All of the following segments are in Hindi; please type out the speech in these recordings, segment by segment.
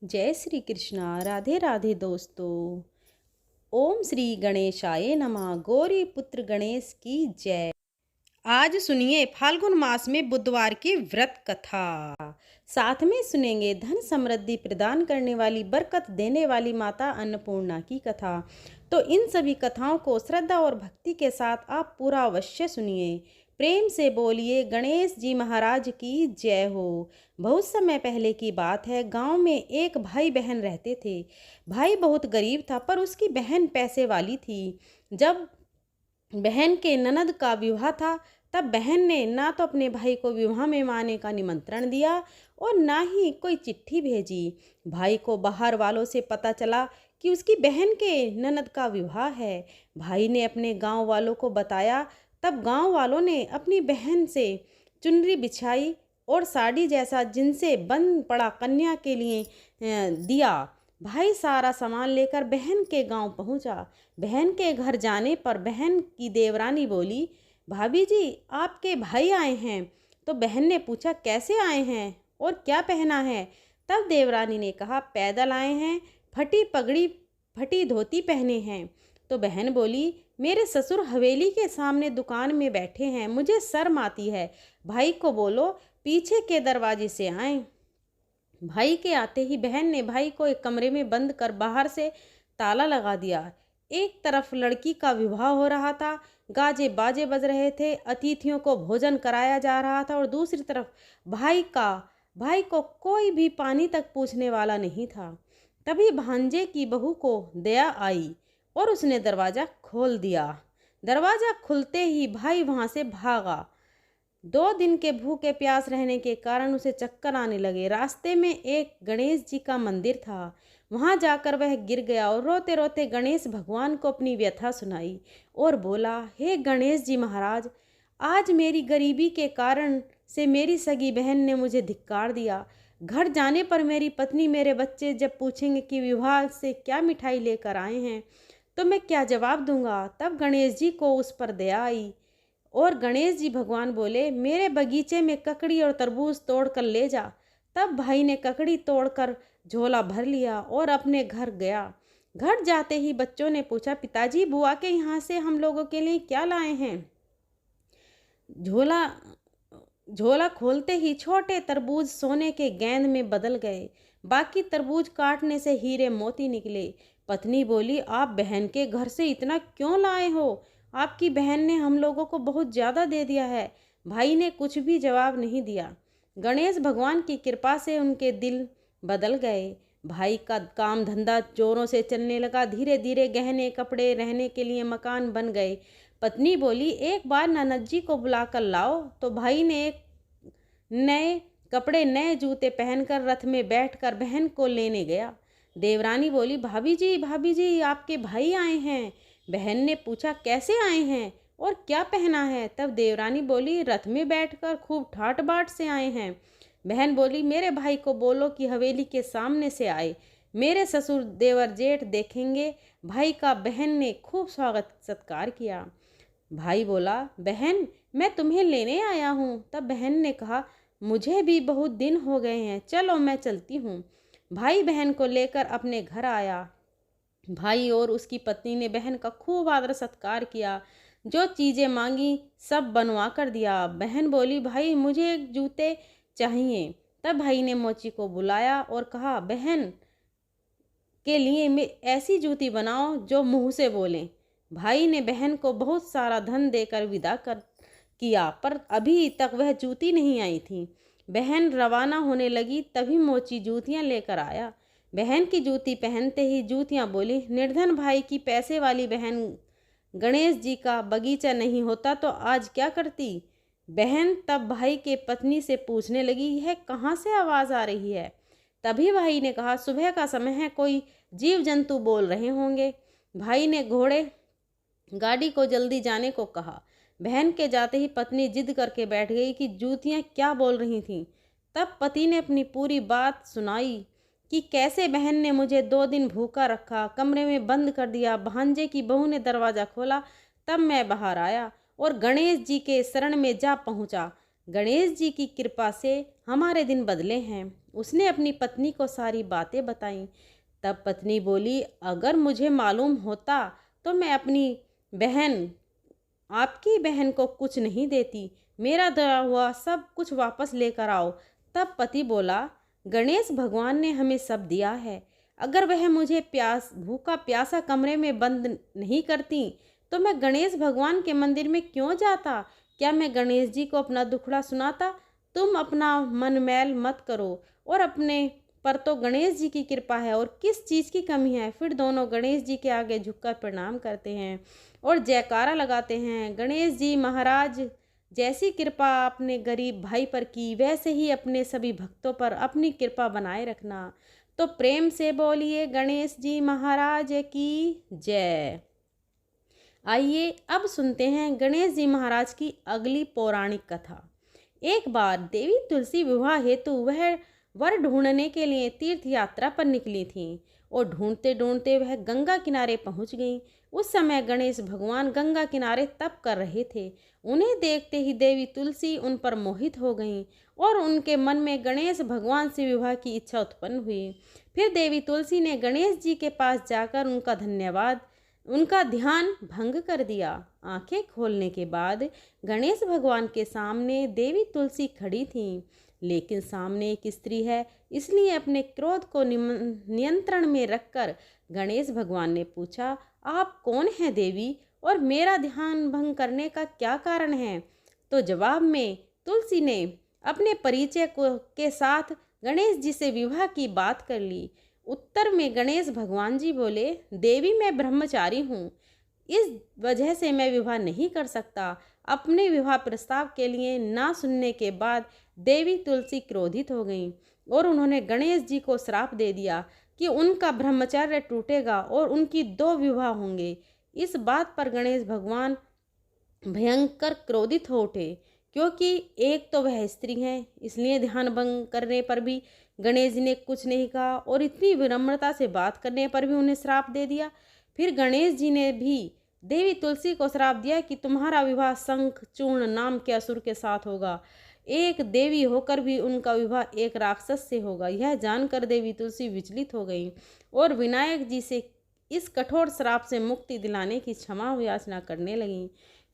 जय श्री कृष्णा। राधे राधे दोस्तों। ओम श्री गणेशाय नमः। गौरी पुत्र गणेश की जय। आज सुनिए फाल्गुन मास में बुधवार की व्रत कथा। साथ में सुनेंगे धन समृद्धि प्रदान करने वाली, बरकत देने वाली माता अन्नपूर्णा की कथा। तो इन सभी कथाओं को श्रद्धा और भक्ति के साथ आप पूरा अवश्य सुनिए। प्रेम से बोलिए गणेश जी महाराज की जय हो। बहुत समय पहले की बात है। गांव में एक भाई बहन रहते थे। भाई बहुत गरीब था पर उसकी बहन पैसे वाली थी। जब बहन के ननद का विवाह था तब बहन ने ना तो अपने भाई को विवाह में आने का निमंत्रण दिया और ना ही कोई चिट्ठी भेजी। भाई को बाहर वालों से पता चला कि उसकी बहन के ननद का विवाह है। भाई ने अपने गांव वालों को बताया। तब गांव वालों ने अपनी बहन से चुनरी बिछाई और साड़ी जैसा जिनसे बन पड़ा कन्या के लिए दिया। भाई सारा सामान लेकर बहन के गांव पहुंचा। बहन के घर जाने पर बहन की देवरानी बोली, भाभी जी आपके भाई आए हैं। तो बहन ने पूछा, कैसे आए हैं और क्या पहना है? तब देवरानी ने कहा, पैदल आए हैं, फटी पगड़ी फटी धोती पहने हैं। तो बहन बोली, मेरे ससुर हवेली के सामने दुकान में बैठे हैं, मुझे शर्म आती है। भाई को बोलो पीछे के दरवाजे से आए। भाई के आते ही बहन ने भाई को एक कमरे में बंद कर बाहर से ताला लगा दिया। एक तरफ लड़की का विवाह हो रहा था, गाजे बाजे बज रहे थे, अतिथियों को भोजन कराया जा रहा था और दूसरी तरफ भाई को कोई भी पानी तक पूछने वाला नहीं था। तभी भांजे की बहू को दया आई और उसने दरवाज़ा खोल दिया। दरवाज़ा खुलते ही भाई वहाँ से भागा। 2 दिन के भूखे प्यास रहने के कारण उसे चक्कर आने लगे। रास्ते में एक गणेश जी का मंदिर था। वहां जाकर वह गिर गया और रोते रोते गणेश भगवान को अपनी व्यथा सुनाई और बोला, हे गणेश जी महाराज, आज मेरी गरीबी के कारण से मेरी सगी बहन ने मुझे धिक्कार दिया। घर जाने पर मेरी पत्नी मेरे बच्चे जब पूछेंगे कि विवाह से क्या मिठाई लेकर आए हैं तो मैं क्या जवाब दूंगा। तब गणेश जी को उस पर दया आई और गणेश जी भगवान बोले, मेरे बगीचे में ककड़ी और तरबूज तोड़ कर ले जा। तब भाई ने ककड़ी तोड़कर झोला भर लिया और अपने घर गया। घर जाते ही बच्चों ने पूछा, पिताजी बुआ के यहाँ से हम लोगों के लिए क्या लाए हैं? झोला झोला खोलते ही छोटे तरबूज सोने के गेंद में बदल गए। बाकी तरबूज काटने से हीरे मोती निकले। पत्नी बोली, आप बहन के घर से इतना क्यों लाए हो? आपकी बहन ने हम लोगों को बहुत ज़्यादा दे दिया है। भाई ने कुछ भी जवाब नहीं दिया। गणेश भगवान की कृपा से उनके दिल बदल गए। भाई का काम धंधा जोरों से चलने लगा। धीरे धीरे गहने कपड़े, रहने के लिए मकान बन गए। पत्नी बोली, एक बार ननद जी को बुलाकर लाओ। तो भाई ने एक नए कपड़े, नए जूते पहनकर रथ में बैठकर बहन को लेने गया। देवरानी बोली, भाभी जी आपके भाई आए हैं। बहन ने पूछा, कैसे आए हैं और क्या पहना है? तब देवरानी बोली, रथ में बैठकर खूब ठाट बाट से आए हैं। बहन बोली, मेरे भाई को बोलो कि हवेली के सामने से आए, मेरे ससुर देवर जेठ देखेंगे। भाई का बहन ने खूब स्वागत सत्कार किया। भाई बोला, बहन मैं तुम्हें लेने आया हूँ। तब बहन ने कहा, मुझे भी बहुत दिन हो गए हैं, चलो मैं चलती हूँ। भाई बहन को लेकर अपने घर आया। भाई और उसकी पत्नी ने बहन का खूब आदर सत्कार किया। जो चीज़ें मांगी सब बनवा कर दिया। बहन बोली, भाई मुझे एक जूते चाहिए। तब भाई ने मोची को बुलाया और कहा, बहन के लिए मैं ऐसी जूती बनाओ जो मुंह से बोलें। भाई ने बहन को बहुत सारा धन देकर विदा कर किया पर अभी तक वह जूती नहीं आई थी। बहन रवाना होने लगी तभी मोची जूतियां लेकर आया। बहन की जूती पहनते ही जूतियां बोली, निर्धन भाई की पैसे वाली बहन, गणेश जी का बगीचा नहीं होता तो आज क्या करती? बहन तब भाई के पत्नी से पूछने लगी, यह कहाँ से आवाज़ आ रही है? तभी भाई ने कहा, सुबह का समय है, कोई जीव जंतु बोल रहे होंगे। भाई ने घोड़े गाड़ी को जल्दी जाने को कहा। बहन के जाते ही पत्नी जिद करके बैठ गई कि जूतियां क्या बोल रही थीं। तब पति ने अपनी पूरी बात सुनाई कि कैसे बहन ने मुझे 2 दिन भूखा रखा, कमरे में बंद कर दिया। भांजे की बहू ने दरवाज़ा खोला तब मैं बाहर आया और गणेश जी के शरण में जा पहुंचा। गणेश जी की कृपा से हमारे दिन बदले हैं उसने अपनी पत्नी को सारी बातें बताईं। तब पत्नी बोली, अगर मुझे मालूम होता तो मैं अपनी बहन आपकी बहन को कुछ नहीं देती। मेरा दिया हुआ सब कुछ वापस लेकर आओ। तब पति बोला, गणेश भगवान ने हमें सब दिया है। अगर वह मुझे भूखा प्यासा कमरे में बंद नहीं करती तो मैं गणेश भगवान के मंदिर में क्यों जाता? क्या मैं गणेश जी को अपना दुखड़ा सुनाता? तुम अपना मन मैल मत करो, और अपने पर तो गणेश जी की कृपा है, और किस चीज़ की कमी है? फिर दोनों गणेश जी के आगे झुककर प्रणाम करते हैं और जयकारा लगाते हैं। गणेश जी महाराज, जैसी कृपा अपने गरीब भाई पर की, वैसे ही अपने सभी भक्तों पर अपनी कृपा बनाए रखना। तो प्रेम से बोलिए गणेश जी महाराज की जय। आइए अब सुनते हैं गणेश जी महाराज की अगली पौराणिक कथा। एक बार देवी तुलसी विवाह हेतु वह वर ढूंढने के लिए तीर्थ यात्रा पर निकली थीं, और ढूंढते ढूंढते वह गंगा किनारे पहुंच गईं। उस समय गणेश भगवान गंगा किनारे तप कर रहे थे। उन्हें देखते ही देवी तुलसी उन पर मोहित हो गईं, और उनके मन में गणेश भगवान से विवाह की इच्छा उत्पन्न हुई। फिर देवी तुलसी ने गणेश जी के पास जाकर उनका ध्यान भंग कर दिया। आंखें खोलने के बाद गणेश भगवान के सामने देवी तुलसी खड़ी थीं, लेकिन सामने एक स्त्री है, इसलिए अपने क्रोध को नियंत्रण में रखकर गणेश भगवान ने पूछा, आप कौन हैं देवी, और मेरा ध्यान भंग करने का क्या कारण है? तो जवाब में तुलसी ने अपने परिचय के साथ गणेश जी से विवाह की बात कर ली। उत्तर में गणेश भगवान जी बोले, देवी मैं ब्रह्मचारी हूँ, इस वजह से मैं विवाह नहीं कर सकता। अपने विवाह प्रस्ताव के लिए ना सुनने के बाद देवी तुलसी क्रोधित हो गईं, और उन्होंने गणेश जी को श्राप दे दिया कि उनका ब्रह्मचर्य टूटेगा और उनकी 2 विवाह होंगे। इस बात पर गणेश भगवान भयंकर क्रोधित हो उठे, क्योंकि एक तो वह स्त्री हैं, इसलिए ध्यान भंग करने पर भी गणेश जी ने कुछ नहीं कहा, और इतनी विनम्रता से बात करने पर भी उन्हें श्राप दे दिया। फिर गणेश जी ने भी देवी तुलसी को श्राप दिया कि तुम्हारा विवाह शंख चूर्ण नाम के असुर के साथ होगा। एक देवी होकर भी उनका विवाह एक राक्षस से होगा। यह जानकर देवी तुलसी विचलित हो गई और विनायक जी से इस कठोर श्राप से मुक्ति दिलाने की क्षमा याचना करने लगीं।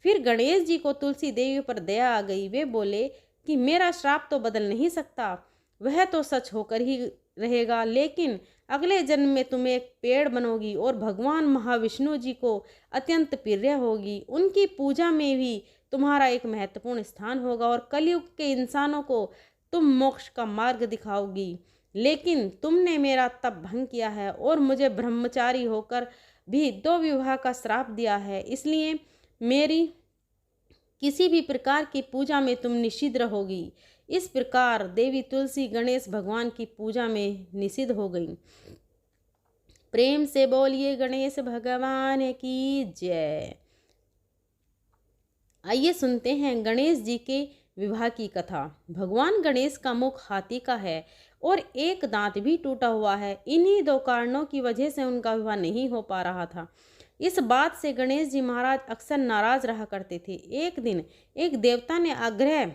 फिर गणेश जी को तुलसी देवी पर दया आ गई। वे बोले कि मेरा श्राप तो बदल नहीं सकता, वह तो सच होकर ही रहेगा, लेकिन अगले जन्म में तुम एक पेड़ बनोगी और भगवान महाविष्णु जी को अत्यंत प्रिय होगी। उनकी पूजा में भी तुम्हारा एक महत्वपूर्ण स्थान होगा, और कलयुग के इंसानों को तुम मोक्ष का मार्ग दिखाओगी। लेकिन तुमने मेरा तप भंग किया है और मुझे ब्रह्मचारी होकर भी 2 विवाह का श्राप दिया है, इसलिए मेरी किसी भी प्रकार की पूजा में तुम निषिद्ध रहोगी। इस प्रकार देवी तुलसी गणेश भगवान की पूजा में निषिद्ध हो गई। प्रेम से बोलिए गणेश भगवान की जय। आइए सुनते हैं गणेश जी के विवाह की कथा। भगवान गणेश का मुख हाथी का है और एक दांत भी टूटा हुआ है। इन्हीं 2 कारणों की वजह से उनका विवाह नहीं हो पा रहा था। इस बात से गणेश जी महाराज अक्सर नाराज रहा करते थे। एक दिन एक देवता ने आग्रह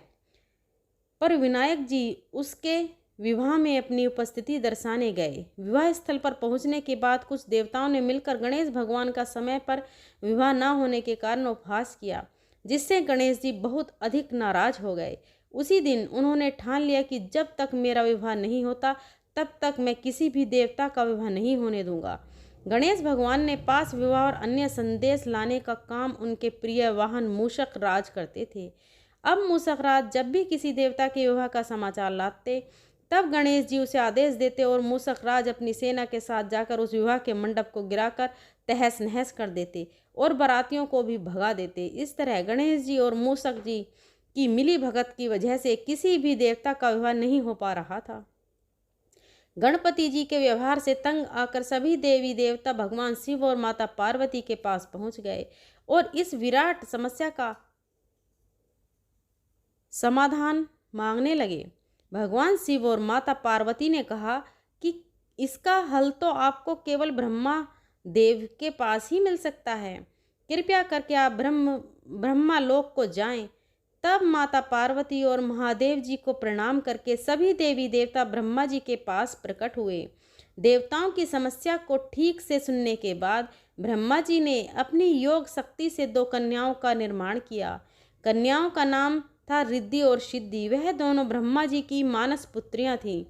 पर विनायक जी उसके विवाह में अपनी उपस्थिति दर्शाने गए। विवाह स्थल पर पहुंचने के बाद कुछ देवताओं ने मिलकर गणेश भगवान का समय पर विवाह न होने के कारण उपहास किया, जिससे गणेश जी बहुत अधिक नाराज हो गए। उसी दिन उन्होंने ठान लिया कि जब तक मेरा विवाह नहीं होता तब तक मैं किसी भी देवता का विवाह नहीं होने दूंगा। गणेश भगवान ने पास विवाह और अन्य संदेश लाने का काम उनके प्रिय वाहन मूषक राज करते थे। अब मूषक राज जब भी किसी देवता के विवाह का समाचार लाते तब गणेश जी उसे आदेश देते और मूषक राज अपनी सेना के साथ जाकर उस विवाह के मंडप को गिराकर तहस नहस कर देते और बारातियों को भी भगा देते। इस तरह गणेश जी और मूषक जी की मिली भगत की वजह से किसी भी देवता का विवाह नहीं हो पा रहा था। गणपति जी के व्यवहार से तंग आकर सभी देवी देवता भगवान शिव और माता पार्वती के पास पहुंच गए और इस विराट समस्या का समाधान मांगने लगे। भगवान शिव और माता पार्वती ने कहा कि इसका हल तो आपको केवल ब्रह्मा देव के पास ही मिल सकता है। कृपया करके आप ब्रह्मा लोक को जाएं। तब माता पार्वती और महादेव जी को प्रणाम करके सभी देवी देवता ब्रह्मा जी के पास प्रकट हुए। देवताओं की समस्या को ठीक से सुनने के बाद ब्रह्मा जी ने अपनी योग शक्ति से 2 कन्याओं का निर्माण किया। कन्याओं का नाम था रिद्धि और सिद्धि। वह दोनों ब्रह्मा जी की मानस पुत्रियां थीं।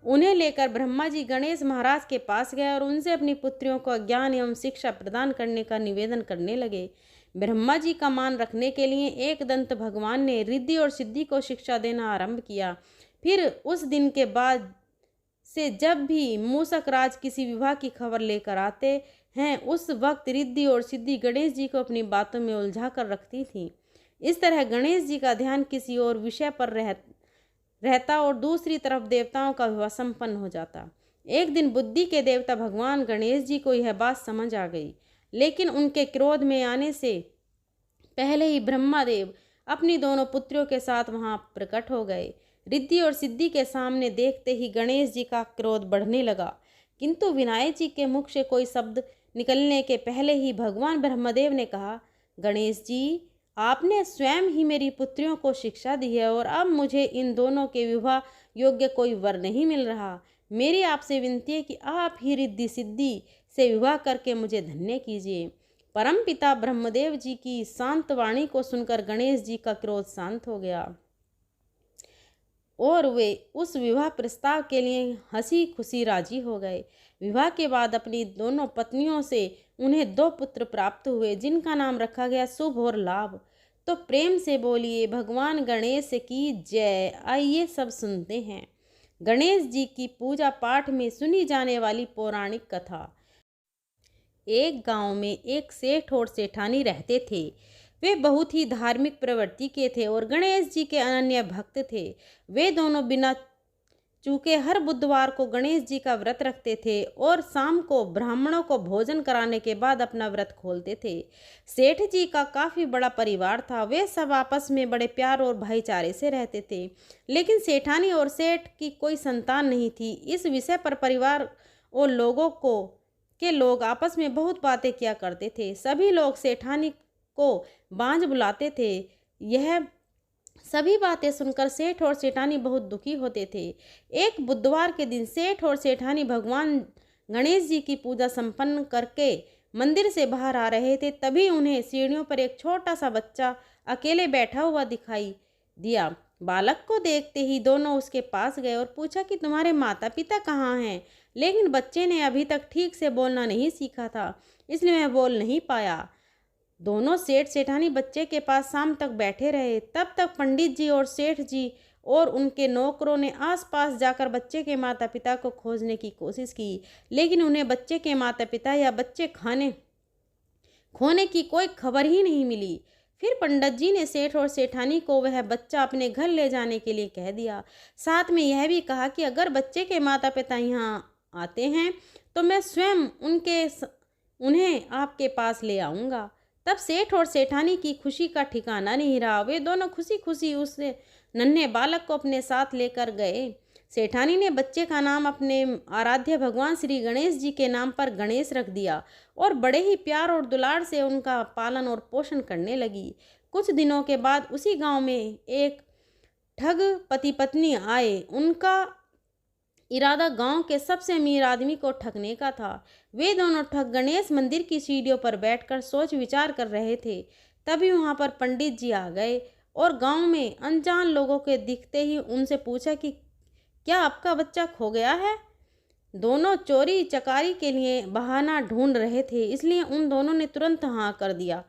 उन्हें लेकर ब्रह्मा जी गणेश महाराज के पास गए और उनसे अपनी पुत्रियों को ज्ञान एवं शिक्षा प्रदान करने का निवेदन करने लगे। ब्रह्मा जी का मान रखने के लिए एक दंत भगवान ने रिद्धि और सिद्धि को शिक्षा देना आरंभ किया। फिर उस दिन के बाद से जब भी मूषक राज किसी विवाह की खबर लेकर आते हैं, उस वक्त रिद्धि और सिद्धि गणेश जी को अपनी बातों में उलझा कर रखती थीं। इस तरह गणेश जी का ध्यान किसी और विषय पर रहता और दूसरी तरफ देवताओं का विवाह संपन्न हो जाता। एक दिन बुद्धि के देवता भगवान गणेश जी को यह बात समझ आ गई, लेकिन उनके क्रोध में आने से पहले ही ब्रह्मादेव अपनी दोनों पुत्रियों के साथ वहां प्रकट हो गए। रिद्धि और सिद्धि के सामने देखते ही गणेश जी का क्रोध बढ़ने लगा, किंतु विनायक जी के मुख से कोई शब्द निकलने के पहले ही भगवान ब्रह्मदेव ने कहा, गणेश जी, आपने स्वयं ही मेरी पुत्रियों को शिक्षा दी है और अब मुझे इन दोनों के विवाह योग्य कोई वर नहीं मिल रहा। मेरी आपसे विनती है कि आप ही रिद्धि सिद्धि से विवाह करके मुझे धन्य कीजिए। परमपिता ब्रह्मदेव जी की शांत वाणी को सुनकर गणेश जी का क्रोध शांत हो गया और वे उस विवाह प्रस्ताव के लिए हंसी खुशी राजी हो गए। विवाह के बाद अपनी दोनों पत्नियों से उन्हें 2 पुत्र प्राप्त हुए, जिनका नाम रखा गया शुभ और लाभ। तो प्रेम से बोलिए भगवान गणेश की जय। आइए सब सुनते हैं गणेश जी की पूजा पाठ में सुनी जाने वाली पौराणिक कथा। एक गांव में एक सेठ और सेठानी रहते थे। वे बहुत ही धार्मिक प्रवृत्ति के थे और गणेश जी के अनन्य भक्त थे। वे दोनों बिना चूके हर बुधवार को गणेश जी का व्रत रखते थे और शाम को ब्राह्मणों को भोजन कराने के बाद अपना व्रत खोलते थे। सेठ जी का काफ़ी बड़ा परिवार था। वे सब आपस में बड़े प्यार और भाईचारे से रहते थे, लेकिन सेठानी और सेठ की कोई संतान नहीं थी। इस विषय पर परिवार और लोग आपस में बहुत बातें किया करते थे। सभी लोग सेठानी को बांझ बुलाते थे। यह सभी बातें सुनकर सेठ और सेठानी बहुत दुखी होते थे। एक बुधवार के दिन सेठ और सेठानी भगवान गणेश जी की पूजा संपन्न करके मंदिर से बाहर आ रहे थे। तभी उन्हें सीढ़ियों पर एक छोटा सा बच्चा अकेले बैठा हुआ दिखाई दिया। बालक को देखते ही दोनों उसके पास गए और पूछा कि तुम्हारे माता पिता कहाँ हैं। लेकिन बच्चे ने अभी तक ठीक से बोलना नहीं सीखा था, इसलिए वह बोल नहीं पाया। दोनों सेठ सेठानी बच्चे के पास शाम तक बैठे रहे। तब तक पंडित जी और सेठ जी और उनके नौकरों ने आसपास जाकर बच्चे के माता पिता को खोजने की कोशिश की, लेकिन उन्हें बच्चे के माता पिता या बच्चे खोने की कोई खबर ही नहीं मिली। फिर पंडित जी ने सेठ और सेठानी को वह बच्चा अपने घर ले जाने के लिए कह दिया। साथ में यह भी कहा कि अगर बच्चे के माता पिता यहाँ आते हैं तो मैं स्वयं उन्हें आपके पास ले आऊँगा। तब सेठ और सेठानी की खुशी का ठिकाना नहीं रहा। वे दोनों खुशी खुशी उस नन्हे बालक को अपने साथ लेकर गए। सेठानी ने बच्चे का नाम अपने आराध्य भगवान श्री गणेश जी के नाम पर गणेश रख दिया और बड़े ही प्यार और दुलार से उनका पालन और पोषण करने लगी। कुछ दिनों के बाद उसी गांव में एक ठग पति पत्नी आए। उनका इरादा गांव के सबसे अमीर आदमी को ठगने का था। वे दोनों ठग गणेश मंदिर की सीढ़ियों पर बैठकर सोच विचार कर रहे थे। तभी वहां पर पंडित जी आ गए और गांव में अनजान लोगों के दिखते ही उनसे पूछा कि क्या आपका बच्चा खो गया है। दोनों चोरी चकारी के लिए बहाना ढूंढ रहे थे, इसलिए उन दोनों ने तुरंत हाँ कर दिया।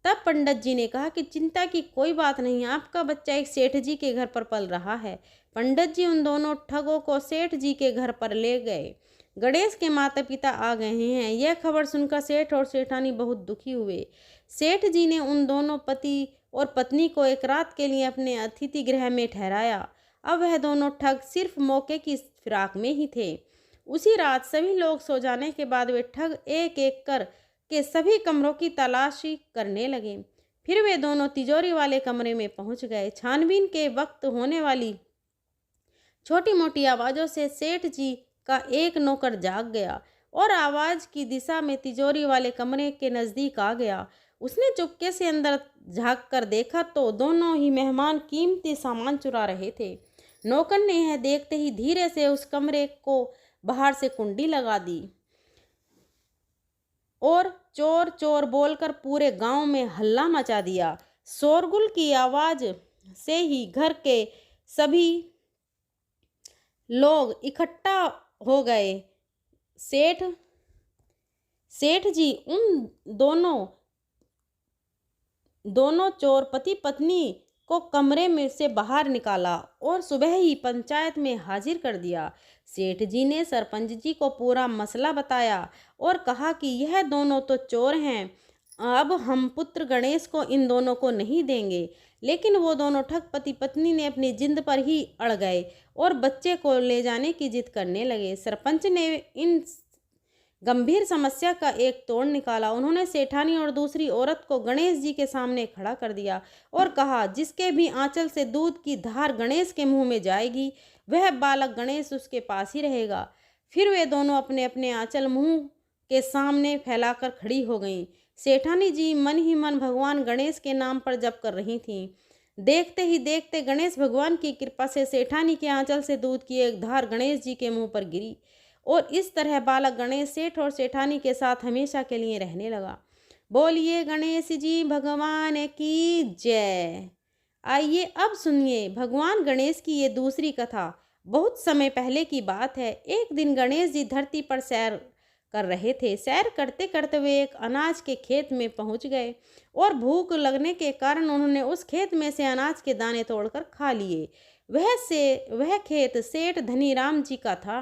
तब पंडित जी ने कहा कि चिंता की कोई बात नहीं, आपका बच्चा एक सेठ जी के घर पर पल रहा है। पंडित जी उन दोनों ठगों को सेठ जी के घर पर ले गए। गणेश के माता पिता आ गए हैं, यह खबर सुनकर सेठ और सेठानी बहुत दुखी हुए। सेठ जी ने उन दोनों पति और पत्नी को एक रात के लिए अपने अतिथि गृह में ठहराया। अब वह दोनों ठग सिर्फ मौके की फिराक में ही थे। उसी रात सभी लोग सो जाने के बाद वे ठग एक एक कर के सभी कमरों की तलाशी करने लगे। फिर वे दोनों तिजोरी वाले कमरे में पहुंच गए। छानबीन के वक्त होने वाली छोटी मोटी आवाज़ों से सेठ जी का एक नौकर जाग गया और आवाज़ की दिशा में तिजोरी वाले कमरे के नज़दीक आ गया। उसने चुपके से अंदर झांक कर देखा तो दोनों ही मेहमान कीमती सामान चुरा रहे थे। नौकर ने यह देखते ही धीरे से उस कमरे को बाहर से कुंडी लगा दी और चोर चोर बोलकर पूरे गांव में हल्ला मचा दिया। शोरगुल की आवाज से ही घर के सभी लोग इकट्ठा हो गए। सेठ सेठ जी उन दोनों चोर पति पत्नी को कमरे में से बाहर निकाला और सुबह ही पंचायत में हाजिर कर दिया। सेठ जी ने सरपंच जी को पूरा मसला बताया और कहा कि यह दोनों तो चोर हैं, अब हम पुत्र गणेश को इन दोनों को नहीं देंगे। लेकिन वो दोनों ठग पति पत्नी ने अपनी जिद पर ही अड़ गए और बच्चे को ले जाने की जिद करने लगे। सरपंच ने इन गंभीर समस्या का एक तोड़ निकाला। उन्होंने सेठानी और दूसरी औरत को गणेश जी के सामने खड़ा कर दिया और कहा, जिसके भी आंचल से दूध की धार गणेश के मुंह में जाएगी वह बालक गणेश उसके पास ही रहेगा। फिर वे दोनों अपने अपने आंचल मुंह के सामने फैलाकर खड़ी हो गईं। सेठानी जी मन ही मन भगवान गणेश के नाम पर जप कर रही थीं। देखते ही देखते गणेश भगवान की कृपा से सेठानी के आंचल से दूध की एक धार गणेश जी के मुंह पर गिरी और इस तरह बालक गणेश सेठ और सेठानी के साथ हमेशा के लिए रहने लगा। बोलिए गणेश जी भगवान की जय। आइए अब सुनिए भगवान गणेश की ये दूसरी कथा। बहुत समय पहले की बात है। एक दिन गणेश जी धरती पर सैर कर रहे थे। सैर करते करते वे एक अनाज के खेत में पहुंच गए और भूख लगने के कारण उन्होंने उस खेत में से अनाज के दाने तोड़कर खा लिए। वह खेत सेठ धनीराम जी का था।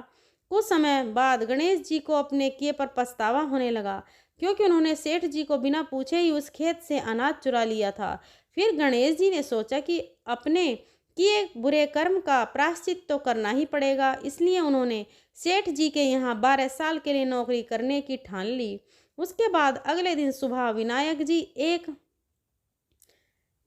कुछ समय बाद गणेश जी को अपने किए पर पछतावा होने लगा, क्योंकि उन्होंने सेठ जी को बिना पूछे ही उस खेत से अनाज चुरा लिया था। फिर गणेश जी ने सोचा कि अपने किए बुरे कर्म का प्रायश्चित तो करना ही पड़ेगा, इसलिए उन्होंने सेठ जी के यहाँ 12 साल के लिए नौकरी करने की ठान ली। उसके बाद अगले दिन सुबह विनायक जी एक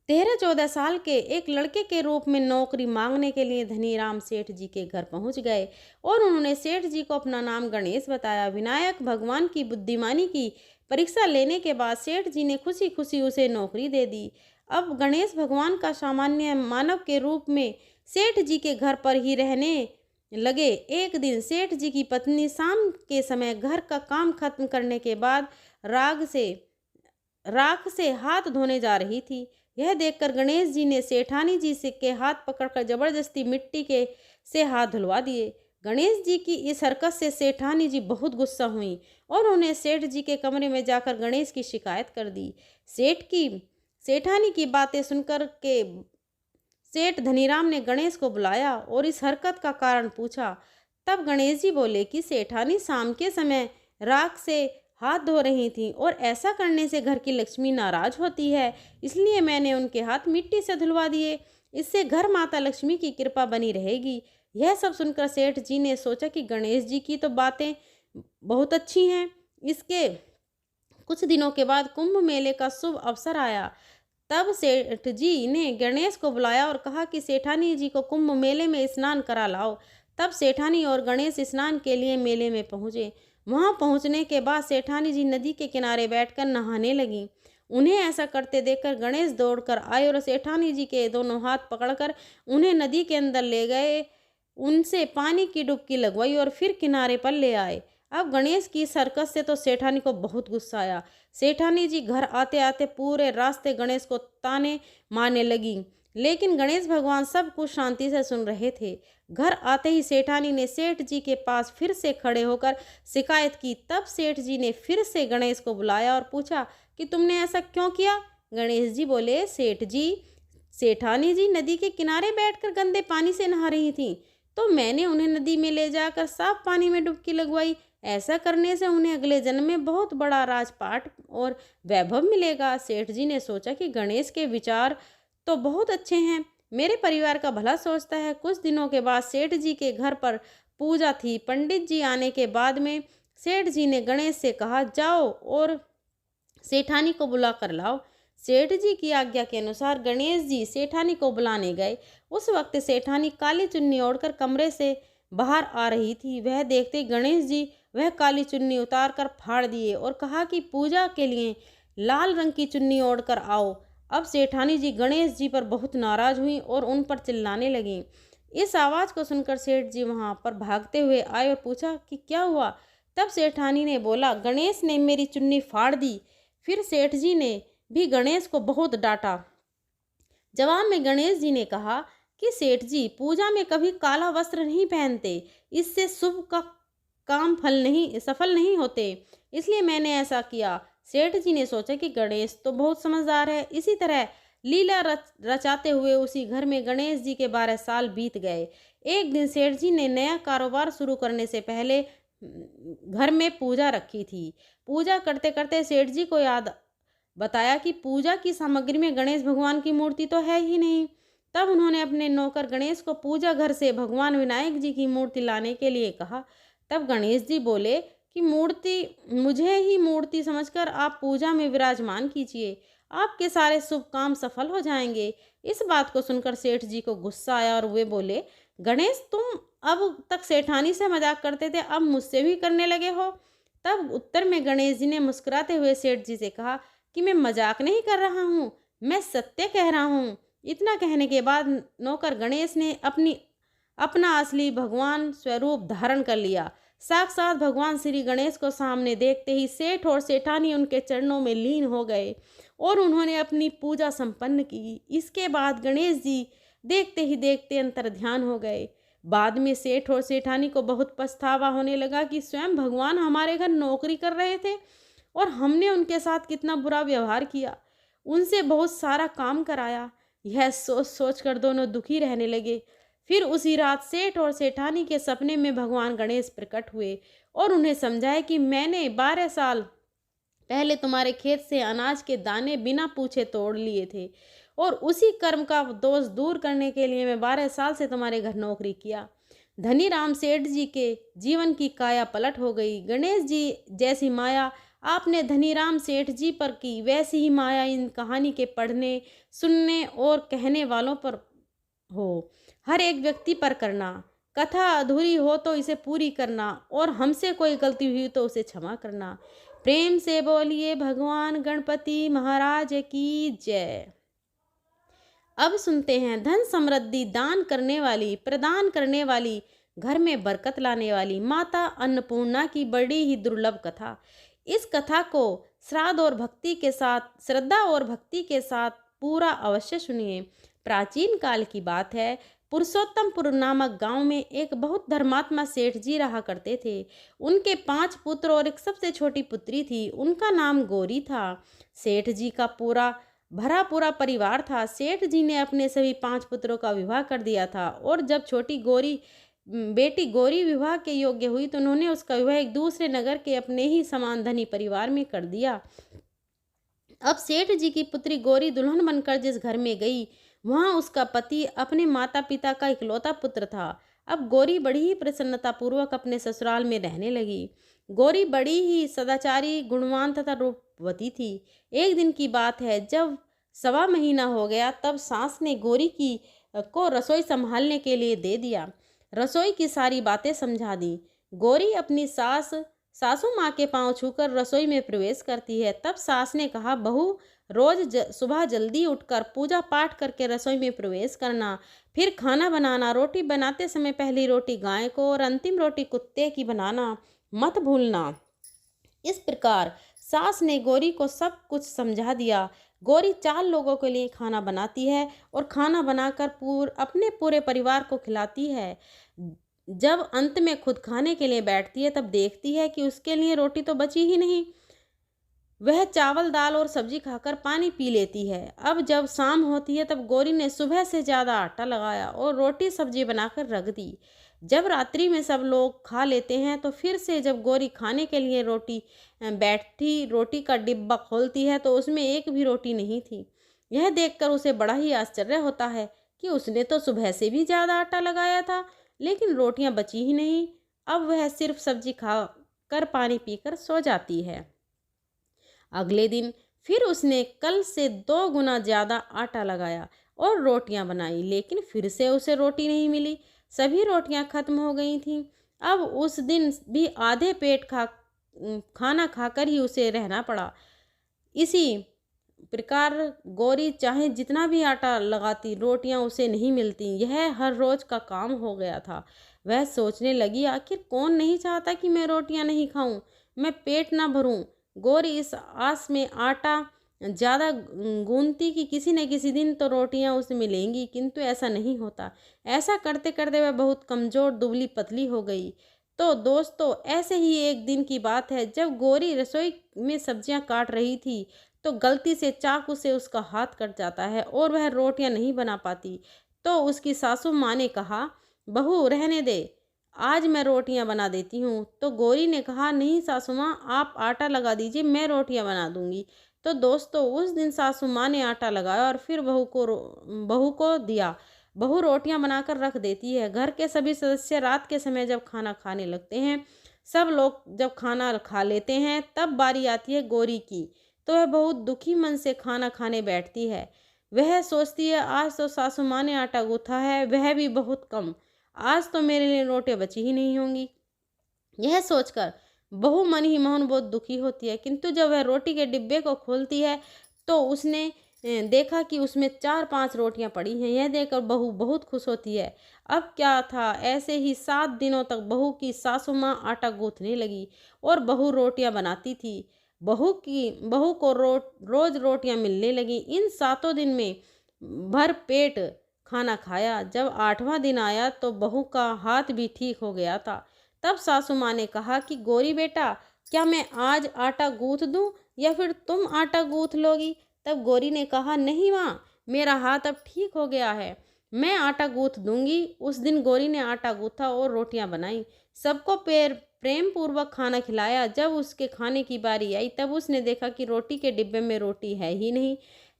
13-14 साल के एक लड़के के रूप में नौकरी मांगने के लिए धनीराम सेठ जी के घर पहुंच गए और उन्होंने सेठ जी को अपना नाम गणेश बताया। विनायक भगवान की बुद्धिमानी की परीक्षा लेने के बाद सेठ जी ने खुशी खुशी उसे नौकरी दे दी। अब गणेश भगवान का सामान्य मानव के रूप में सेठ जी के घर पर ही रहने लगे। एक दिन सेठ जी की पत्नी शाम के समय घर का काम खत्म करने के बाद राख से हाथ धोने जा रही थी। यह देखकर गणेश जी ने सेठानी जी से के हाथ पकड़कर जबरदस्ती मिट्टी के से हाथ धुलवा दिए। गणेश जी की इस हरकत से सेठानी जी बहुत गुस्सा हुई और उन्हें सेठ जी के कमरे में जाकर गणेश की शिकायत कर दी। सेठानी की बातें सुनकर के सेठ धनीराम ने गणेश को बुलाया और इस हरकत का कारण पूछा। तब गणेश जी बोले कि सेठानी शाम के समय राख से हाथ धो रही थी और ऐसा करने से घर की लक्ष्मी नाराज होती है, इसलिए मैंने उनके हाथ मिट्टी से धुलवा दिए। इससे घर माता लक्ष्मी की कृपा बनी रहेगी। यह सब सुनकर सेठ जी ने सोचा कि गणेश जी की तो बातें बहुत अच्छी हैं। इसके कुछ दिनों के बाद कुंभ मेले का शुभ अवसर आया। तब सेठ जी ने गणेश को बुलाया और कहा कि सेठानी जी को कुंभ मेले में स्नान करा लाओ। तब सेठानी और गणेश स्नान के लिए मेले में पहुंचे। वहां पहुंचने के बाद सेठानी जी नदी के किनारे बैठकर नहाने लगी। उन्हें ऐसा करते देखकर गणेश दौड़कर आए और सेठानी जी के दोनों हाथ पकड़कर उन्हें नदी के अंदर ले गए, उनसे पानी की डुबकी लगवाई और फिर किनारे पर ले आए। अब गणेश की इस हरकत से तो सेठानी को बहुत गुस्सा आया। सेठानी जी घर आते आते पूरे रास्ते गणेश को ताने मारने लगी, लेकिन गणेश भगवान सब कुछ शांति से सुन रहे थे। घर आते ही सेठानी ने सेठ जी के पास फिर से खड़े होकर शिकायत की। तब सेठ जी ने फिर से गणेश को बुलाया और पूछा कि तुमने ऐसा क्यों किया। गणेश जी बोले, सेठ जी, सेठानी जी नदी के किनारे बैठकर गंदे पानी से नहा रही थी, तो मैंने उन्हें नदी में ले जाकर साफ पानी में डुबकी लगवाई। ऐसा करने से उन्हें अगले जन्म में बहुत बड़ा राजपाट और वैभव मिलेगा। सेठ जी ने सोचा कि गणेश के विचार तो बहुत अच्छे हैं, मेरे परिवार का भला सोचता है। कुछ दिनों के बाद सेठ जी के घर पर पूजा थी। पंडित जी आने के बाद में सेठ जी ने गणेश से कहा, जाओ और सेठानी को बुला कर लाओ। सेठ जी की आज्ञा के अनुसार गणेश जी सेठानी को बुलाने गए। उस वक्त सेठानी काली चुन्नी ओढ़कर कमरे से बाहर आ रही थी। वह देखते गणेश जी वह काली चुन्नी उतार कर फाड़ दिए और कहा कि पूजा के लिए लाल रंग की चुन्नी ओढ़कर आओ। अब सेठानी जी गणेश जी पर बहुत नाराज हुई और उन पर चिल्लाने लगीं। इस आवाज़ को सुनकर सेठ जी वहां पर भागते हुए आए और पूछा कि क्या हुआ। तब सेठानी ने बोला, गणेश ने मेरी चुन्नी फाड़ दी। फिर सेठ जी ने भी गणेश को बहुत डांटा। जवाब में गणेश जी ने कहा कि सेठ जी, पूजा में कभी काला वस्त्र नहीं पहनते, इससे शुभ का काम सफल नहीं होते, इसलिए मैंने ऐसा किया। सेठ जी ने सोचा कि गणेश तो बहुत समझदार है। इसी तरह लीला रचाते हुए उसी घर में गणेश जी के 12 साल बीत गए। एक दिन सेठ जी ने नया कारोबार शुरू करने से पहले घर में पूजा रखी थी। पूजा करते करते सेठ जी को याद बताया कि पूजा की सामग्री में गणेश भगवान की मूर्ति तो है ही नहीं। तब उन्होंने अपने नौकर गणेश को पूजा घर से भगवान विनायक जी की मूर्ति लाने के लिए कहा। तब गणेश जी बोले कि मुझे ही मूर्ति समझकर आप पूजा में विराजमान कीजिए, आपके सारे शुभ काम सफल हो जाएंगे। इस बात को सुनकर सेठ जी को गुस्सा आया और वे बोले, गणेश, तुम अब तक सेठानी से मजाक करते थे, अब मुझसे भी करने लगे हो। तब उत्तर में गणेश जी ने मुस्कुराते हुए सेठ जी से कहा कि मैं मजाक नहीं कर रहा हूँ, मैं सत्य कह रहा हूँ। इतना कहने के बाद नौकर गणेश ने अपना असली भगवान स्वरूप धारण कर लिया। साक्षात भगवान श्री गणेश को सामने देखते ही सेठ और सेठानी उनके चरणों में लीन हो गए और उन्होंने अपनी पूजा संपन्न की। इसके बाद गणेश जी देखते ही देखते अंतर्ध्यान हो गए। बाद में सेठ और सेठानी को बहुत पछतावा होने लगा कि स्वयं भगवान हमारे घर नौकरी कर रहे थे और हमने उनके साथ कितना बुरा व्यवहार किया, उनसे बहुत सारा काम कराया। यह सोच सोच कर दोनों दुखी रहने लगे। फिर उसी रात सेठ और सेठानी के सपने में भगवान गणेश प्रकट हुए और उन्हें समझाया कि मैंने 12 साल पहले तुम्हारे खेत से अनाज के दाने बिना पूछे तोड़ लिए थे और उसी कर्म का दोष दूर करने के लिए मैं 12 साल से तुम्हारे घर नौकरी किया। धनीराम सेठ जी के जीवन की काया पलट हो गई। गणेश जी जैसी माया आपने धनीराम सेठ जी पर की, वैसी ही माया इन कहानी के पढ़ने, सुनने और कहने वालों पर हो। हर एक व्यक्ति पर करना। कथा अधूरी हो तो इसे पूरी करना और हमसे कोई गलती हुई तो उसे क्षमा करना। प्रेम से बोलिए भगवान गणपति महाराज की जय। अब सुनते हैं धन समृद्धि दान करने वाली, प्रदान करने वाली, घर में बरकत लाने वाली माता अन्नपूर्णा की बड़ी ही दुर्लभ कथा। इस कथा को श्रद्धा और भक्ति के साथ पूरा अवश्य सुनिए। प्राचीन काल की बात है। पुरुषोत्तमपुर नामक गांव में एक बहुत धर्मात्मा सेठ जी रहा करते थे। उनके 5 पुत्र और एक सबसे छोटी पुत्री थी। उनका नाम गौरी था। सेठ जी का भरा पूरा परिवार था। सेठ जी ने अपने सभी 5 पुत्रों का विवाह कर दिया था और जब छोटी बेटी गौरी विवाह के योग्य हुई तो उन्होंने उसका विवाह एक दूसरे नगर के अपने ही समान धनी परिवार में कर दिया। अब सेठ जी की पुत्री गौरी दुल्हन बनकर जिस घर में गई, वहां उसका पति अपने माता पिता का इकलौता पुत्र था। अब गौरी बड़ी ही प्रसन्नता पूर्वक अपने ससुराल में रहने लगी। गौरी बड़ी ही सदाचारी, गुणवान तथा रूपवती थी। एक दिन की बात है, जब 1.25 महीना हो गया तब सास ने गौरी को रसोई संभालने के लिए दे दिया। रसोई की सारी बातें समझा दी। गौरी अपनी सासू माँ के पांव छूकर रसोई में प्रवेश करती है। तब सास ने कहा, बहू, रोज सुबह जल्दी उठकर पूजा पाठ करके रसोई में प्रवेश करना, फिर खाना बनाना। रोटी बनाते समय पहली रोटी गाय को और अंतिम रोटी कुत्ते की बनाना मत भूलना। इस प्रकार सास ने गौरी को सब कुछ समझा दिया। गौरी 4 लोगों के लिए खाना बनाती है और खाना बनाकर अपने पूरे परिवार को खिलाती है। जब अंत में खुद खाने के लिए बैठती है तब देखती है कि उसके लिए रोटी तो बची ही नहीं। वह चावल, दाल और सब्जी खाकर पानी पी लेती है। अब जब शाम होती है तब गौरी ने सुबह से ज़्यादा आटा लगाया और रोटी सब्जी बनाकर रख दी। जब रात्रि में सब लोग खा लेते हैं तो फिर से जब गौरी खाने के लिए रोटी का डिब्बा खोलती है तो उसमें एक भी रोटी नहीं थी। यह देखकर उसे बड़ा ही आश्चर्य होता है कि उसने तो सुबह से भी ज़्यादा आटा लगाया था, लेकिन रोटियां बची ही नहीं। अब वह सिर्फ सब्जी खा कर पानी पीकर सो जाती है। अगले दिन फिर उसने कल से 2 गुना ज़्यादा आटा लगाया और रोटियां बनाई, लेकिन फिर से उसे रोटी नहीं मिली। सभी रोटियां खत्म हो गई थीं। अब उस दिन भी आधे पेट खाना खाकर ही उसे रहना पड़ा। इसी प्रकार गौरी चाहे जितना भी आटा लगाती, रोटियां उसे नहीं मिलती। यह हर रोज का काम हो गया था। वह सोचने लगी, आखिर कौन नहीं चाहता कि मैं रोटियां नहीं खाऊं, मैं पेट ना भरूं। गौरी इस आस में आटा ज़्यादा गूंथती कि किसी न किसी दिन तो रोटियां उसे मिलेंगी, किंतु ऐसा नहीं होता। ऐसा करते करते वह बहुत कमज़ोर, दुबली पतली हो गई। तो दोस्तों, ऐसे ही एक दिन की बात है, जब गौरी रसोई में सब्जियां काट रही थी तो गलती से चाकू से उसका हाथ कट जाता है और वह रोटियां नहीं बना पाती। तो उसकी सासू माँ ने कहा, बहू रहने दे, आज मैं रोटियां बना देती हूँ। तो गौरी ने कहा, नहीं सासू माँ, आप आटा लगा दीजिए, मैं रोटियां बना दूंगी। तो दोस्तों, उस दिन सासू माँ ने आटा लगाया और फिर बहू को दिया। बहू रोटियां बनाकर रख देती है। घर के सभी सदस्य रात के समय जब खाना खाने लगते हैं, सब लोग जब खाना खा लेते हैं, तब बारी आती है गौरी की। तो वह बहुत दुखी मन से खाना खाने बैठती है। वह सोचती है, आज तो सासू माँ ने आटा गूथा है, वह भी बहुत कम। आज तो मेरे लिए रोटियां बची ही नहीं होंगी। यह सोचकर बहू मन ही मन बहुत दुखी होती है, किंतु जब वह रोटी के डिब्बे को खोलती है तो उसने देखा कि उसमें 4-5 रोटियां पड़ी हैं। यह देखकर बहू बहुत खुश होती है। अब क्या था, ऐसे ही 7 दिनों तक बहू की सासू माँ आटा गूंथने लगी और बहू रोटियां बनाती थी। बहू को रोज रोटियां मिलने लगी। इन 7 दिन में भर पेट खाना खाया। जब 8वां दिन आया तो बहू का हाथ भी ठीक हो गया था। तब सासू माँ ने कहा कि गौरी बेटा, क्या मैं आज आटा गूंथ दूं या फिर तुम आटा गूंथ लोगी? तब गौरी ने कहा, नहीं माँ, मेरा हाथ अब ठीक हो गया है, मैं आटा गूंथ दूंगी। उस दिन गौरी ने आटा गूंथा और रोटियां बनाई। सबको प्रेम पूर्वक खाना खिलाया। जब उसके खाने की बारी आई तब उसने देखा कि रोटी के डिब्बे में रोटी है ही नहीं,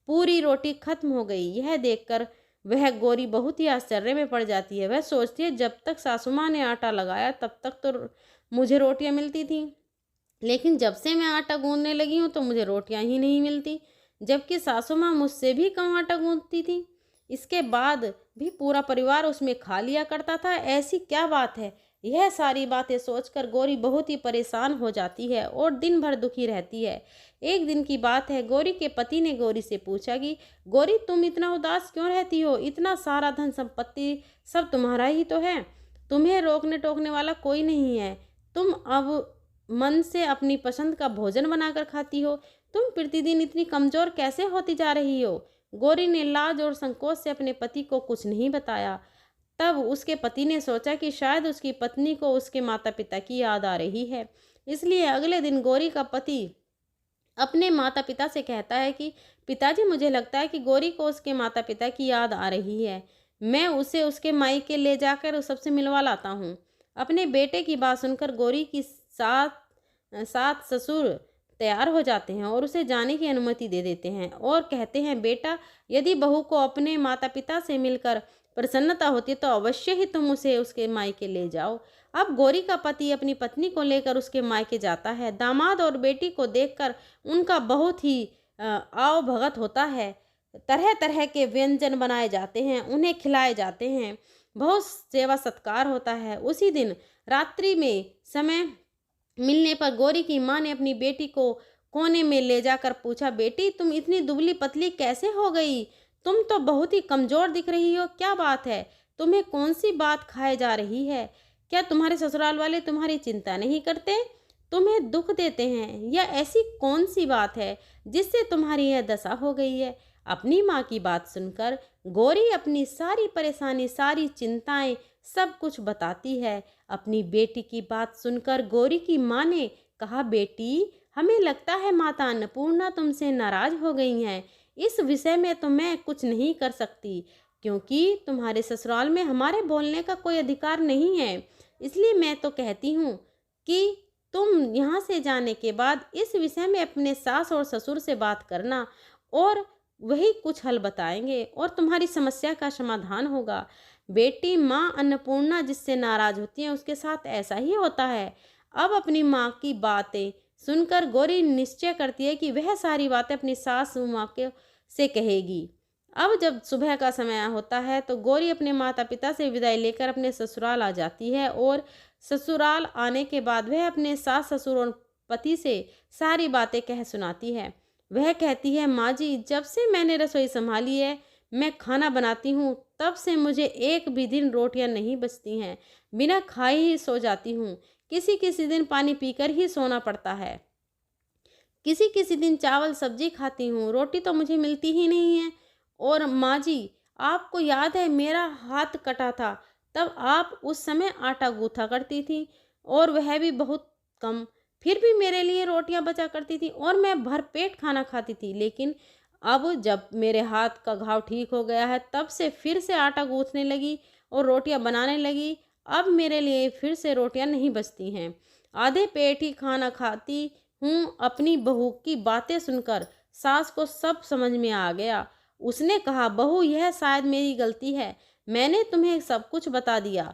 पूरी रोटी खत्म हो गई। यह देखकर वह गौरी बहुत ही आश्चर्य में पड़ जाती है। वह सोचती है, जब तक सासू माँ ने आटा लगाया तब तक तो मुझे रोटियां मिलती थी, लेकिन जब से मैं आटा गूंदने लगी हूँ तो मुझे रोटियां ही नहीं मिलती, जबकि सासू माँ मुझसे भी कम आटा गूंथती थी। इसके बाद भी पूरा परिवार उसमें खा लिया करता था, ऐसी क्या बात है? यह सारी बातें सोचकर गौरी बहुत ही परेशान हो जाती है और दिन भर दुखी रहती है। एक दिन की बात है, गौरी के पति ने गौरी से पूछा कि गौरी, तुम इतना उदास क्यों रहती हो? इतना सारा धन संपत्ति सब तुम्हारा ही तो है, तुम्हें रोकने टोकने वाला कोई नहीं है। तुम अब मन से अपनी पसंद का भोजन बनाकर खाती हो, तुम प्रतिदिन इतनी कमजोर कैसे होती जा रही हो? गौरी ने लाज और संकोच से अपने पति को कुछ नहीं बताया। तब उसके पति ने सोचा कि शायद उसकी पत्नी को उसके माता पिता की याद आ रही है। इसलिए अगले दिन गौरी का पति अपने माता पिता से कहता है कि पिताजी, मुझे लगता है कि गौरी को उसके माता पिता की याद आ रही है, मैं उसे उसके मायके ले जाकर उस सबसे मिलवा लाता हूँ। अपने बेटे की बात सुनकर गौरी की सात ससुर तैयार हो जाते हैं और उसे जाने की अनुमति दे देते हैं और कहते हैं, बेटा, यदि बहू को अपने माता पिता से मिलकर प्रसन्नता होती है तो अवश्य ही तुम उसे उसके मायके ले जाओ। अब गौरी का पति अपनी पत्नी को लेकर उसके मायके जाता है। दामाद और बेटी को देखकर उनका बहुत ही आव भगत होता है। तरह तरह के व्यंजन बनाए जाते हैं, उन्हें खिलाए जाते हैं, बहुत सेवा सत्कार होता है। उसी दिन रात्रि में समय मिलने पर गौरी की माँ ने अपनी बेटी को कोने में ले जाकर पूछा, बेटी, तुम इतनी दुबली पतली कैसे हो गई? तुम तो बहुत ही कमजोर दिख रही हो, क्या बात है? तुम्हें कौन सी बात खाए जा रही है? क्या तुम्हारे ससुराल वाले तुम्हारी चिंता नहीं करते, तुम्हें दुख देते हैं, या ऐसी कौन सी बात है जिससे तुम्हारी यह दशा हो गई है? अपनी माँ की बात सुनकर गौरी अपनी सारी परेशानी, सारी चिंताएं, सब कुछ बताती है। अपनी बेटी की बात सुनकर गौरी की माँ ने कहा, बेटी, हमें लगता है माता अन्नपूर्णा तुमसे नाराज हो गई हैं। इस विषय में तो मैं कुछ नहीं कर सकती, क्योंकि तुम्हारे ससुराल में हमारे बोलने का कोई अधिकार नहीं है। इसलिए मैं तो कहती हूँ कि तुम यहाँ से जाने के बाद इस विषय में अपने सास और ससुर से बात करना और वही कुछ हल बताएंगे और तुम्हारी समस्या का समाधान होगा। बेटी, माँ अन्नपूर्णा जिससे नाराज होती है उसके साथ ऐसा ही होता है। अब अपनी माँ की बातें सुनकर गौरी निश्चय करती है कि वह सारी बातें अपनी सास माँ के से कहेगी। अब जब सुबह का समय होता है तो गौरी अपने माता पिता से विदाई लेकर अपने ससुराल आ जाती है और ससुराल आने के बाद वह अपने सास ससुर और पति से सारी बातें कह सुनाती है। वह कहती है, माँ जी, जब से मैंने रसोई संभाली है, मैं खाना बनाती हूँ, तब से मुझे एक भी दिन रोटियां नहीं बचती हैं। बिना खाए ही सो जाती हूँ। किसी किसी दिन पानी पीकर ही सोना पड़ता है। किसी किसी दिन चावल सब्जी खाती हूँ, रोटी तो मुझे मिलती ही नहीं है। और माँ जी, आपको याद है मेरा हाथ कटा था, तब आप उस समय आटा गूथा करती थी, और वह भी बहुत कम। फिर भी मेरे लिए रोटियां बचा करती थी और मैं भरपेट खाना खाती थी। लेकिन अब जब मेरे हाथ का घाव ठीक हो गया है, तब से फिर से आटा गूंथने लगी और रोटियां बनाने लगी। अब मेरे लिए फिर से रोटियां नहीं बचती हैं। आधे पेट ही खाना खाती हूँ। अपनी बहू की बातें सुनकर सास को सब समझ में आ गया। उसने कहा, बहू, यह शायद मेरी गलती है। मैंने तुम्हें सब कुछ बता दिया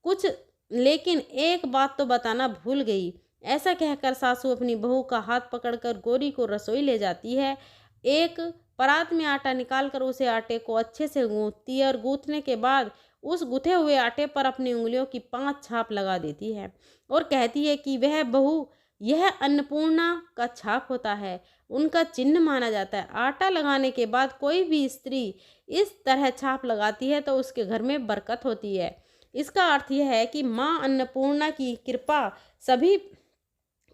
कुछ, लेकिन एक बात तो बताना भूल गई। ऐसा कहकर सासू अपनी बहू का हाथ पकड़कर गौरी को रसोई ले जाती है। एक परात में आटा निकालकर उसे आटे को अच्छे से गूंथती है और गूंथने के बाद उस गुथे हुए आटे पर अपनी उंगलियों की 5 छाप लगा देती है और कहती है कि वह बहू, यह अन्नपूर्णा का छाप होता है, उनका चिन्ह माना जाता है। आटा लगाने के बाद कोई भी स्त्री इस तरह छाप लगाती है तो उसके घर में बरकत होती है। इसका अर्थ यह है कि माँ अन्नपूर्णा की कृपा सभी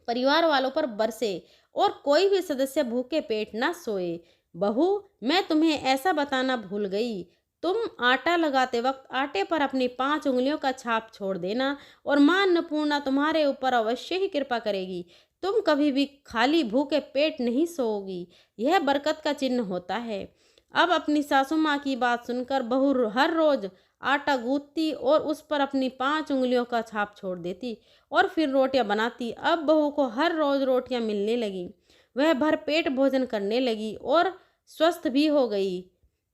परिवार वालों पर बरसे और कोई भी सदस्य भूखे पेट ना सोए। बहू, मैं तुम्हें ऐसा बताना भूल गई। तुम आटा लगाते वक्त आटे पर अपनी 5 उंगलियों का छाप छोड़ देना और माँ अन्नपूर्णा तुम्हारे ऊपर अवश्य ही कृपा करेगी। तुम कभी भी खाली भूखे पेट नहीं सोओगी। यह बरकत का चिन्ह होता है। अब अपनी सासू माँ की बात सुनकर बहू हर रोज आटा गूंथती और उस पर अपनी 5 उंगलियों का छाप छोड़ देती और फिर रोटियां बनाती। अब बहू को हर रोज रोटियां मिलने लगी। वह भरपेट भोजन करने लगी और स्वस्थ भी हो गई।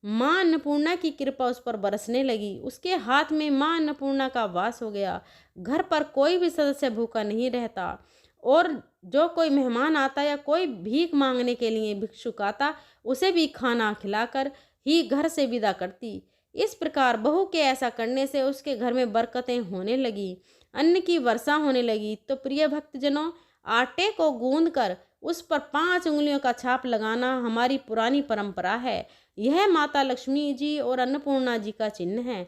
माँ अन्नपूर्णा की कृपा उस पर बरसने लगी। उसके हाथ में माँ अन्नपूर्णा का वास हो गया। घर पर कोई भी सदस्य भूखा नहीं रहता और जो कोई मेहमान आता या कोई भीख मांगने के लिए भिक्षुक आता, उसे भी खाना खिलाकर ही घर से विदा करती। इस प्रकार बहू के ऐसा करने से उसके घर में बरकतें होने लगी, अन्न की वर्षा होने लगी। तो प्रिय भक्तजनों, आटे को गूंद कर उस पर 5 उंगलियों का छाप लगाना हमारी पुरानी परंपरा है। यह माता लक्ष्मी जी और अन्नपूर्णा जी का चिन्ह है।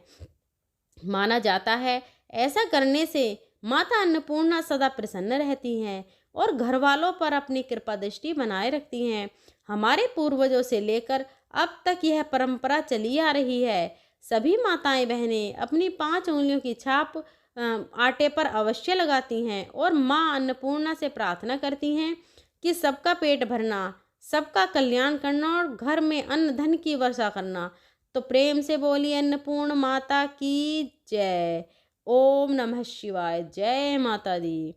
माना जाता है ऐसा करने से माता अन्नपूर्णा सदा प्रसन्न रहती हैं और घर वालों पर अपनी कृपा दृष्टि बनाए रखती हैं। हमारे पूर्वजों से लेकर अब तक यह परंपरा चली आ रही है। सभी माताएं बहनें अपनी 5 उंगलियों की छाप आटे पर अवश्य लगाती हैं और माँ अन्नपूर्णा से प्रार्थना करती हैं कि सबका पेट भरना, सबका कल्याण करना और घर में अन्न धन की वर्षा करना। तो प्रेम से बोलिए अन्नपूर्ण माता की जय। ओम नमः शिवाय। जय माता दी।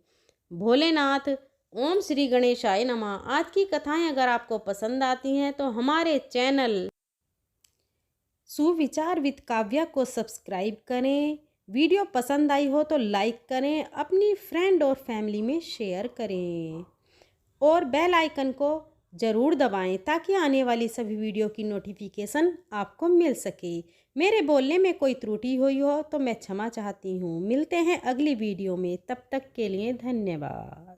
भोलेनाथ। ओम श्री गणेशाय नमः। आज की कथाएं अगर आपको पसंद आती हैं तो हमारे चैनल सुविचार विद काव्या को सब्सक्राइब करें। वीडियो पसंद आई हो तो लाइक करें, अपनी फ्रेंड और फैमिली में शेयर करें और बेल आइकन को ज़रूर दबाएं ताकि आने वाली सभी वीडियो की नोटिफिकेशन आपको मिल सके। मेरे बोलने में कोई त्रुटि हुई हो तो मैं क्षमा चाहती हूँ। मिलते हैं अगली वीडियो में, तब तक के लिए धन्यवाद।